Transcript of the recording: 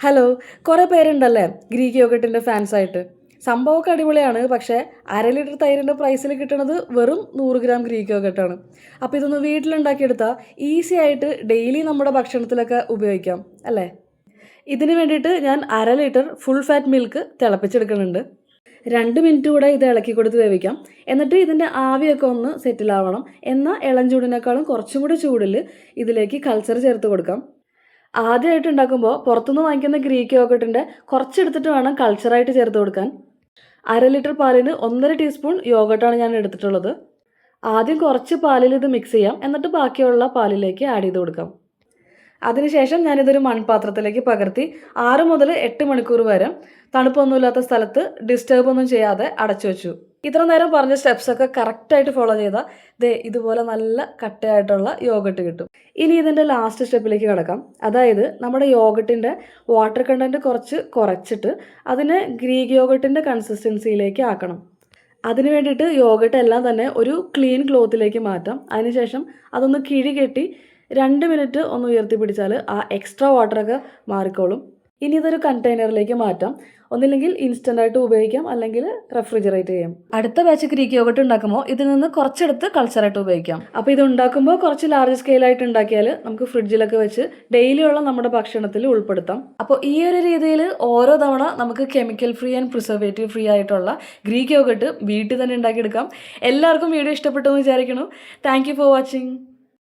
Hello, കുറേ പേരുണ്ടല്ലേ Greek യോഗട്ടിൻ്റെ ഫാൻസായിട്ട്. സംഭവമൊക്കെ അടിപൊളിയാണ്. പക്ഷേ 1/2 ലിറ്റർ തൈരിൻ്റെ പ്രൈസിൽ കിട്ടുന്നത് വെറും 100 ഗ്രാം ഗ്രീക്ക് യോഗട്ടാണ്. അപ്പോൾ ഇതൊന്ന് വീട്ടിലുണ്ടാക്കിയെടുത്താൽ ഈസി ആയിട്ട് ഡെയിലി നമ്മുടെ ഭക്ഷണത്തിലൊക്കെ ഉപയോഗിക്കാം അല്ലേ? ഇതിന് വേണ്ടിയിട്ട് ഞാൻ 1/2 ലിറ്റർ ഫുൾ ഫാറ്റ് മിൽക്ക് തിളപ്പിച്ചെടുക്കുന്നുണ്ട്. 2 മിനിറ്റ് കൂടെ ഇത് ഇളക്കി കൊടുത്ത് വേവിക്കാം. എന്നിട്ട് ഇതിൻ്റെ ആവിയൊക്കെ ഒന്ന് സെറ്റിലാവണം. എന്നാൽ ഇളം ചൂടിനേക്കാളും കുറച്ചും കൂടി ചൂടിൽ ഇതിലേക്ക് കൾച്ചർ ചേർത്ത് കൊടുക്കാം. ആദ്യമായിട്ട് ഉണ്ടാക്കുമ്പോൾ പുറത്തുനിന്ന് വാങ്ങിക്കുന്ന ഗ്രീക്ക് യോഗട്ടിൻ്റെ കുറച്ചെടുത്തിട്ട് വേണം കൾച്ചറായിട്ട് ചേർത്ത് കൊടുക്കാൻ. 1/2 ലിറ്റർ പാലിന് 1.5 ടീസ്പൂൺ യോഗട്ടാണ് ഞാൻ എടുത്തിട്ടുള്ളത്. ആദ്യം കുറച്ച് പാലിൽ ഇത് മിക്സ് ചെയ്യാം. എന്നിട്ട് ബാക്കിയുള്ള പാലിലേക്ക് ആഡ് ചെയ്ത് കൊടുക്കാം. അതിനുശേഷം ഞാനിതൊരു മൺപാത്രത്തിലേക്ക് പകർത്തി 6 മുതൽ 8 മണിക്കൂർ വരെ തണുപ്പൊന്നുമില്ലാത്ത സ്ഥലത്ത് ഡിസ്റ്റർബ് ഒന്നും ചെയ്യാതെ അടച്ചു വെച്ചു. ഇത്ര നേരം പറഞ്ഞ സ്റ്റെപ്സൊക്കെ കറക്റ്റായിട്ട് ഫോളോ ചെയ്താൽ ഇതുപോലെ നല്ല കട്ടയായിട്ടുള്ള യോഗട്ട് കിട്ടും. ഇനി ഇതിൻ്റെ ലാസ്റ്റ് സ്റ്റെപ്പിലേക്ക് കിടക്കാം. അതായത് നമ്മുടെ യോഗട്ടിൻ്റെ വാട്ടർ കണ്ടൻറ്റ് കുറച്ചിട്ട് അതിനെ ഗ്രീക്ക് യോഗട്ടിൻ്റെ കൺസിസ്റ്റൻസിയിലേക്ക് ആക്കണം. അതിന് വേണ്ടിയിട്ട് യോഗട്ട് എല്ലാം തന്നെ ഒരു ക്ലീൻ ക്ലോത്തിലേക്ക് മാറ്റാം. അതിനുശേഷം അതൊന്ന് കിഴി കെട്ടി 2 മിനിറ്റ് ഒന്ന് ഉയർത്തി പിടിച്ചാൽ ആ എക്സ്ട്രാ വാട്ടറൊക്കെ മാറിക്കോളും. ഇനി ഇതൊരു കണ്ടെയ്നറിലേക്ക് മാറ്റാം. ഒന്നില്ലെങ്കിൽ ഇൻസ്റ്റൻ്റായിട്ട് ഉപയോഗിക്കാം, അല്ലെങ്കിൽ റെഫ്രിജറേറ്റ് ചെയ്യാം. അടുത്ത ബാച്ച് ഗ്രീക്ക് യോഗട്ട് ഉണ്ടാക്കുമ്പോൾ ഇതിൽ നിന്ന് കുറച്ചെടുത്ത് കൾച്ചറായിട്ട് ഉപയോഗിക്കാം. അപ്പോൾ ഇത് ഉണ്ടാക്കുമ്പോൾ കുറച്ച് ലാർജ് സ്കെയിലായിട്ട് ഉണ്ടാക്കിയാൽ നമുക്ക് ഫ്രിഡ്ജിലൊക്കെ വെച്ച് ഡെയിലിയുള്ള നമ്മുടെ ഭക്ഷണത്തിൽ ഉൾപ്പെടുത്താം. അപ്പോൾ ഈ ഒരു രീതിയിൽ ഓരോ തവണ നമുക്ക് chemical free and preservative free ആയിട്ടുള്ള ഗ്രീക്ക് യോഗട്ട് വീട്ടിൽ തന്നെ ഉണ്ടാക്കിയെടുക്കാം. എല്ലാവർക്കും വീഡിയോ ഇഷ്ടപ്പെട്ടു എന്ന് വിചാരിക്കുന്നു. Thank you for watching.